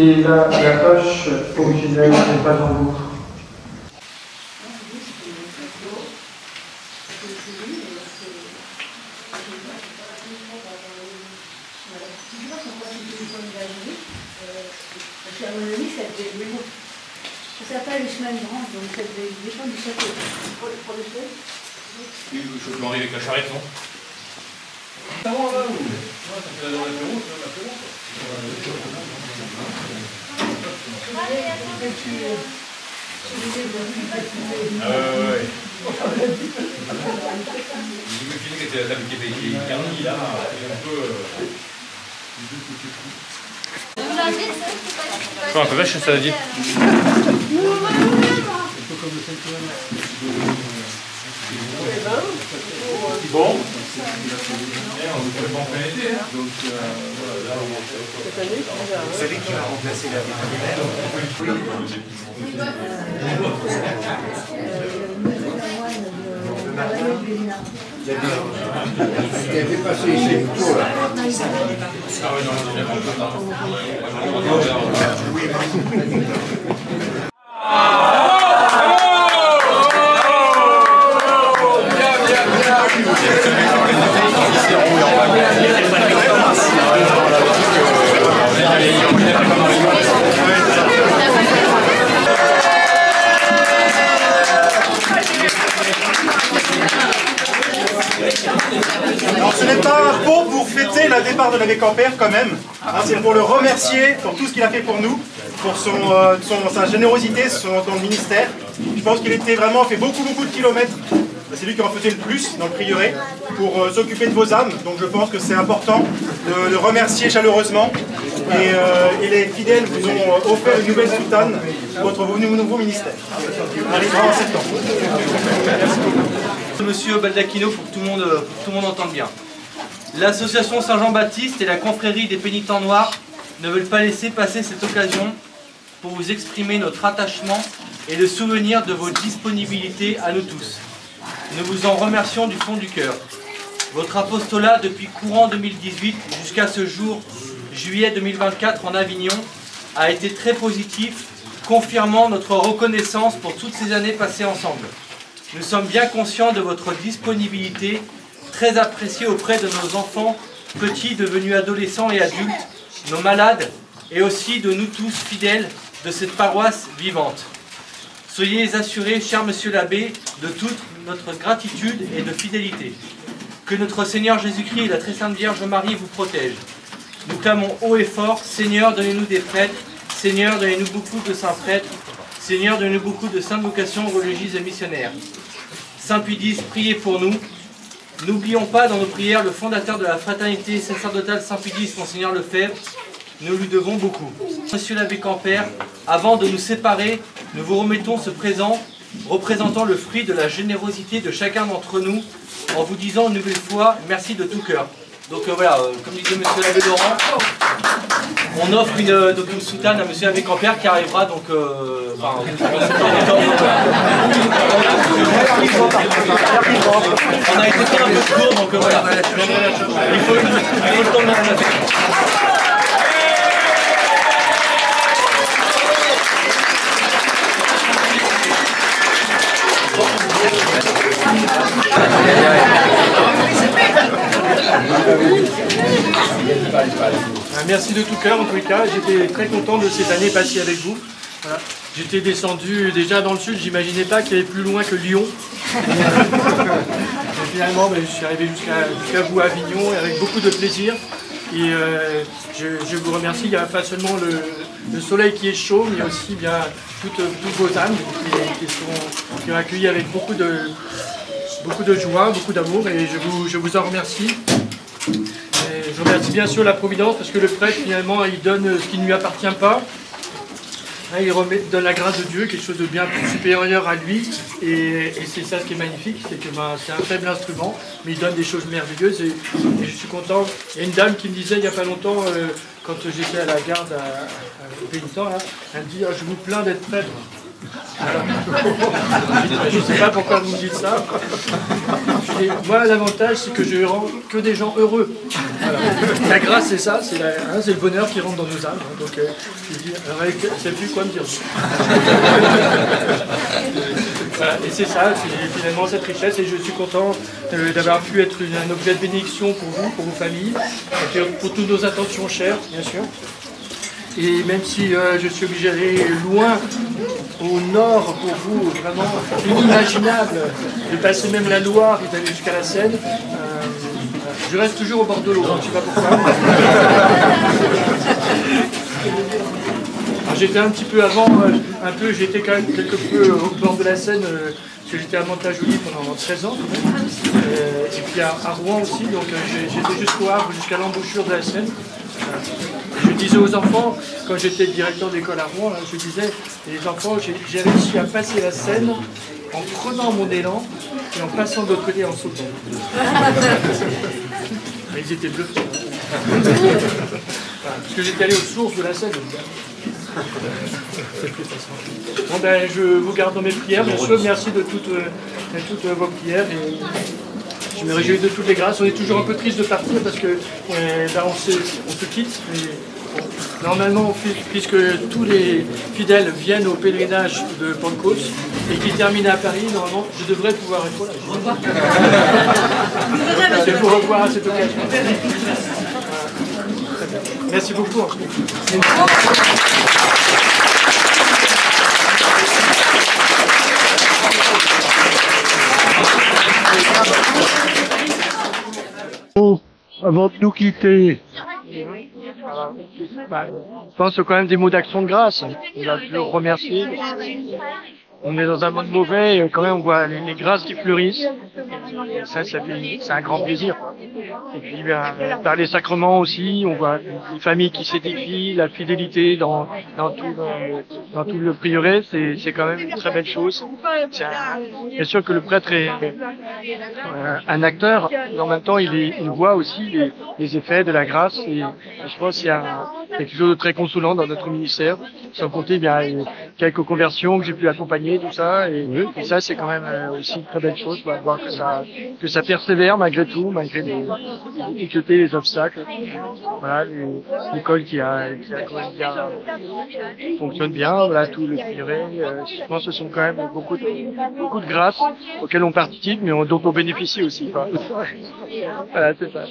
qui est là à la poche originelle n'est pas en lourd. Ça s'appelle les chemins de Grande, donc ça dépend du château. Pour le chef. Oui, je peux arriver avec la charrette, non? Avant, là, ou? Ouais, ça fait la journée de route, là, c'est bon. Ah ouais. Je me finis que c'est la table qui est garnie, là, c'est un peu... Enfin, un peu vache, ça veut dire. Bon. On ne pouvait pas en plein été, hein. Donc, voilà, là, c'est lui qui va remplacer la Il a dépassé ici le tour là. Ah oui, Alors ce n'est pas un pot pour fêter le départ de l'abbé Campère quand même, hein, c'est pour le remercier pour tout ce qu'il a fait pour nous, pour sa générosité dans le ministère. Je pense qu'il était vraiment fait beaucoup de kilomètres, c'est lui qui en faisait le plus dans le prieuré, pour s'occuper de vos âmes, donc je pense que c'est important de le remercier chaleureusement. Et les fidèles vous ont offert une nouvelle soutane pour votre nouveau ministère. Arrivera en septembre. Merci beaucoup. Monsieur Baldacchino, pour que tout le monde entende bien. L'association Saint-Jean-Baptiste et la confrérie des pénitents noirs ne veulent pas laisser passer cette occasion pour vous exprimer notre attachement et le souvenir de vos disponibilités à nous tous. Nous vous en remercions du fond du cœur. Votre apostolat depuis courant 2018 jusqu'à ce jour, juillet 2024 en Avignon, a été très positif, confirmant notre reconnaissance pour toutes ces années passées ensemble. Nous sommes bien conscients de votre disponibilité, très appréciée auprès de nos enfants, petits devenus adolescents et adultes, nos malades, et aussi de nous tous fidèles de cette paroisse vivante. Soyez assurés, cher Monsieur l'abbé, de toute notre gratitude et de fidélité. Que notre Seigneur Jésus-Christ et la très sainte Vierge Marie vous protègent. Nous clamons haut et fort, Seigneur, donnez-nous des prêtres, Seigneur, donnez-nous beaucoup de saints prêtres, Seigneur, donnez-nous beaucoup de saintes vocations religieuses et missionnaires. Saint Pudis, priez pour nous. N'oublions pas dans nos prières le fondateur de la fraternité sacerdotale Saint Pudis, Monseigneur Lefebvre. Nous lui devons beaucoup. Monsieur l'abbé Campère, avant de nous séparer, nous vous remettons ce présent représentant le fruit de la générosité de chacun d'entre nous, en vous disant une nouvelle fois merci de tout cœur. Donc voilà, comme disait Monsieur l'abbé Laurent, on offre une soutane à Monsieur l'abbé Campère qui arrivera donc on a été fait un peu court, donc voilà. Il faut le temps de la Merci de tout cœur en tous les cas, j'étais très content de ces années passées avec vous. Voilà. J'étais descendu déjà dans le sud, j'imaginais pas qu'il y avait plus loin que Lyon. Et finalement, je suis arrivé jusqu'à vous à Avignon avec beaucoup de plaisir. Et je vous remercie, il n'y a pas seulement le soleil qui est chaud, mais aussi bien toutes vos âmes qui ont accueilli avec beaucoup de joie, beaucoup d'amour, et je vous en remercie. Et je remercie bien sûr la Providence, parce que le prêtre finalement il donne ce qui ne lui appartient pas. Il donne la grâce de Dieu, quelque chose de bien plus supérieur à lui, et c'est ça ce qui est magnifique, c'est que c'est un faible instrument, mais il donne des choses merveilleuses, et je suis content. Il y a une dame qui me disait il n'y a pas longtemps, quand j'étais à la garde au pénitent, là, elle me dit je vous plains d'être prêtre. Je ne sais pas pourquoi vous me dites ça. Moi, l'avantage, c'est que je rends que des gens heureux. Voilà. La grâce, c'est ça, c'est le bonheur qui rentre dans nos âmes. Hein, donc, je dis, je ne sais plus quoi me dire. Voilà, et c'est ça, c'est finalement cette richesse, et je suis content d'avoir pu être un objet de bénédiction pour vous, pour vos familles, et pour toutes nos intentions chères, bien sûr. Et même si je suis obligé d'aller loin, au nord pour vous, vraiment inimaginable, de passer même la Loire et d'aller jusqu'à la Seine, je reste toujours au bord de l'eau, je ne sais pas pourquoi. J'étais un petit peu avant, j'étais quand même quelque peu au bord de la Seine, parce que j'étais à Mantes-la-Jolie pendant 13 ans. Et puis à Rouen aussi, donc j'étais jusqu'au Havre, jusqu'à l'embouchure de la Seine. Je disais aux enfants, quand j'étais directeur d'école à Rouen, là, je disais, les enfants, j'ai réussi à passer la Seine en prenant mon élan et en passant de l'autre côté en sautant. Mais ils étaient bluffés. Parce que j'étais allé aux sources de la Seine. Bon ben, je vous garde dans mes prières, bien sûr. Merci de toutes vos prières. Et je me réjouis de toutes les grâces. On est toujours un peu triste de partir parce que ben, on se quitte. Mais bon, normalement, puisque tous les fidèles viennent au pèlerinage de Pentecôte et qui terminent à Paris, normalement, je devrais pouvoir être là. Je vais vous revoir à cette occasion. Merci beaucoup. Avant de nous quitter, je pense quand même des mots d'action de grâce. On va toujours remercier. On est dans un monde mauvais et quand même on voit les grâces qui fleurissent. Et ça c'est un grand plaisir. Et puis par les sacrements aussi, on voit les familles qui s'édifient, la fidélité dans tout le prieuré, c'est quand même une très belle chose. Bien sûr que le prêtre est un acteur, mais en même temps il voit aussi les effets de la grâce. Et je pense qu'il y a quelque chose de très consolant dans notre ministère, sans compter bien quelques conversions que j'ai pu accompagner, tout ça, et ça c'est quand même aussi une très belle chose, voir que ça persévère malgré tout, malgré les difficultés, les obstacles. Voilà, l'école qui a quand même bien fonctionne bien, voilà, tout le prieuré. Je pense que ce sont quand même beaucoup de grâces auxquelles on participe, mais dont on bénéficie aussi. Voilà, c'est ça.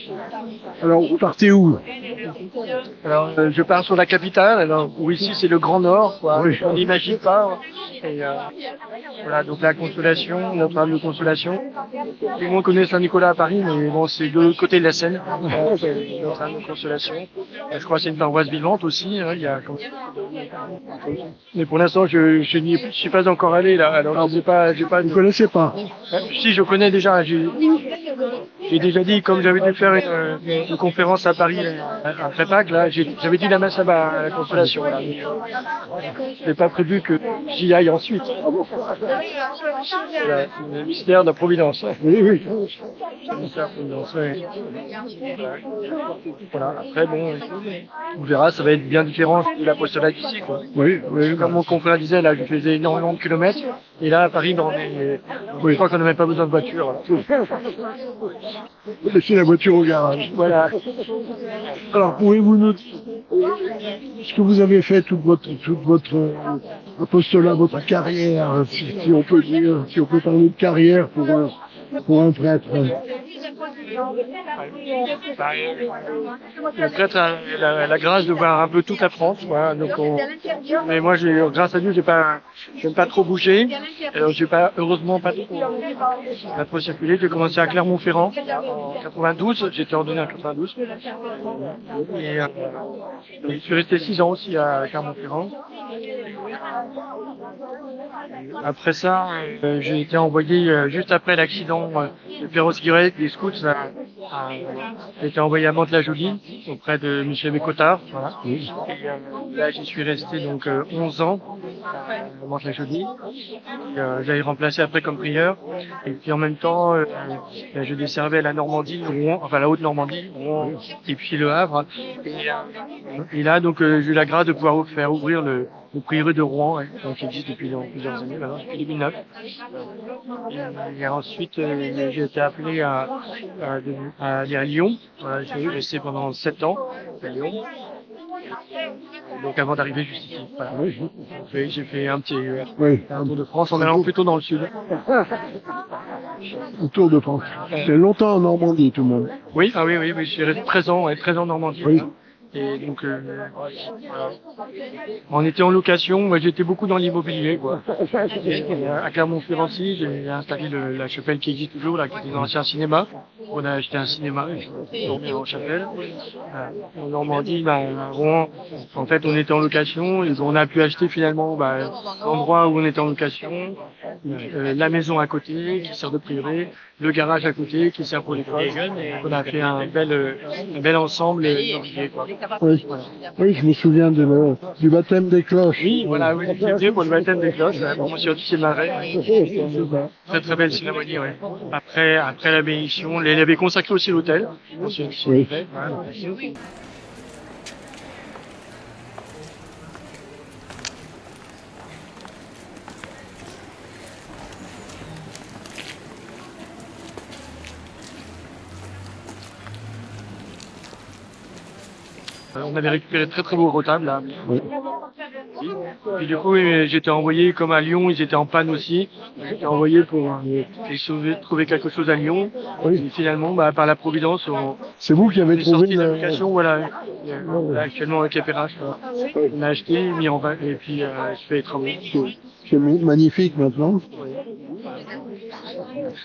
alors vous partez où? Alors, je pars sur la capitale, alors, où ici c'est le Grand Nord, quoi. Oui. On n'imagine pas. Et voilà, donc la Consolation, Notre-Dame de Consolation. Tout le monde connaît Saint-Nicolas à Paris, mais bon, c'est de l'autre côté de la Seine. Notre-Dame de Consolation. Je crois que c'est une paroisse vivante aussi. Hein, mais pour l'instant, je suis pas encore allé là. Alors, j'ai pas. Vous ne connaissez pas? Si, je connais déjà. J'ai déjà dit, comme j'avais dû faire une conférence à Paris à Prépac, là, j'avais dit la messe à la Consolation. Là, je n'ai pas prévu que j'y aille ensuite. Voilà, le mystère de la Providence. Oui, oui. Le mystère de la Providence, oui. Voilà, après, bon, on verra, ça va être bien différent de l'apostolat d'ici, quoi. Oui, oui. Comme mon confrère disait, là, je faisais énormément de kilomètres, et là, à Paris, je crois qu'on n'a même pas besoin de voiture. Voilà. Vous laissez la voiture au garage. Voilà. Alors, pouvez-vous nous dire ce que vous avez fait toute votre apostolat, votre carrière, si on peut dire, si on peut parler de carrière pour un prêtre? Le prêtre a la grâce de voir un peu toute la France, voilà. Donc mais moi, grâce à Dieu, j'aime pas trop bouger. Alors, heureusement pas trop circulé. J'ai commencé à Clermont-Ferrand en 92. J'étais ordonné en 92. Et je suis resté 6 ans aussi à Clermont-Ferrand. Après ça, j'ai été envoyé juste après l'accident de Perros-Guirec, des scouts. J'ai été envoyé à Mantes-la-Jolie auprès de Michel Bécotard. Voilà. Et là, j'y suis resté donc 11 ans. Mantes-la-Jolie. J'avais remplacé après comme prieur. Et puis en même temps, je desservais la Normandie, Rouen, enfin la Haute-Normandie, Rouen, et puis le Havre. Et là, donc, j'ai eu la grâce de pouvoir faire ouvrir le prieuré de Rouen, qui existe depuis plusieurs années maintenant, depuis 2009. Et ensuite, j'ai été appelé à aller à Lyon. Voilà, j'ai resté pendant 7 ans à Lyon. Donc avant d'arriver juste ici. Voilà. J'ai fait un petit un tour de France en allant plutôt dans le sud. Un tour de France. C'est longtemps en Normandie tout le monde. Oui, ah oui, je suis resté 13 ans en Normandie. Oui. Et donc, voilà. On était en location, moi j'étais beaucoup dans l'immobilier, quoi. Et, à Clermont-Ferrand-Aussi, j'ai installé la chapelle qui existe toujours, là, qui était dans l'ancien cinéma. On a acheté un cinéma, dormi en chapelle. En Normandie, à Rouen, en fait, on était en location, et on a pu acheter finalement, l'endroit où on était en location, la maison à côté, qui sert de prieuré, le garage à côté, qui sert pour l'école. On a fait un bel ensemble immobilier, quoi. Oui. Oui, je me souviens du baptême des cloches. Oui, voilà, oui, j'ai pour le baptême des cloches, pour monsieur Officier de Marais. Très très belle cérémonie, ouais. Après la bénédiction, il avait consacré aussi l'hôtel. Oui. On avait récupéré de très très beaux retables là. Oui. Puis du coup, j'étais envoyé comme à Lyon, ils étaient en panne aussi. J'étais envoyé pour trouver quelque chose à Lyon. Oui. Et finalement, par la Providence, C'est vous qui avez est trouvé sorti l'application, voilà. Là, actuellement avec FRH, on a acheté, mis en vente, et puis je fais les travaux. C'est magnifique maintenant.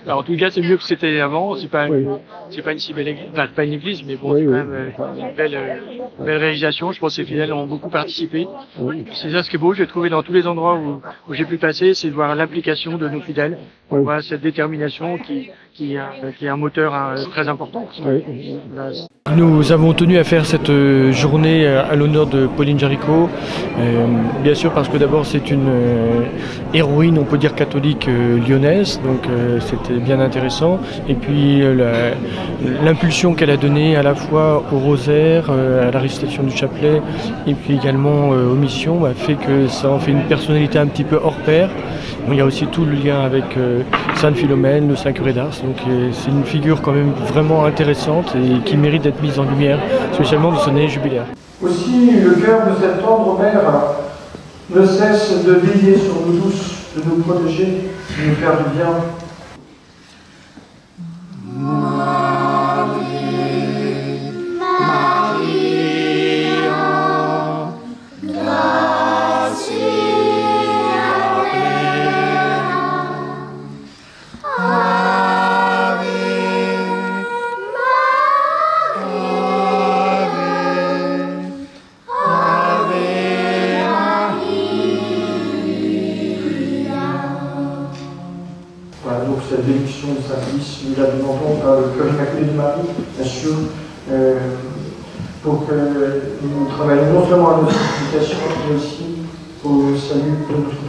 Alors en tout cas, c'est mieux que c'était avant. C'est pas Oui. une si belle église, enfin pas une église, mais bon, Oui, c'est oui. quand même une belle réalisation. Je pense que les fidèles ont beaucoup participé. Oui. C'est ça ce qui est beau, j'ai trouvé dans tous les endroits où j'ai pu passer, c'est de voir l'implication de nos fidèles. On Oui. voit cette détermination qui est un moteur très important. Oui. Nous avons tenu à faire cette journée à l'honneur de Pauline Jaricot, bien sûr parce que d'abord c'est une héroïne, on peut dire catholique lyonnaise, donc c'était bien intéressant. Et puis l'impulsion qu'elle a donnée à la fois au rosaire, à la récitation du chapelet, et puis également aux missions, a fait que ça en fait une personnalité un petit peu hors pair. Bon, il y a aussi tout le lien avec Sainte Philomène, le Saint Curé d'Ars, donc c'est une figure quand même vraiment intéressante et qui mérite d'être mise en lumière, spécialement de son année jubilaire. Aussi, le cœur de cette tendre mère ne cesse de veiller sur nous tous, de nous protéger, de nous faire du bien. Voilà, donc cette bénédiction du Saint-Fils, nous la demandons par le cœur immaculé de Marie, bien sûr, pour que nous travaillions non seulement à notre sanctification, mais aussi au salut de notre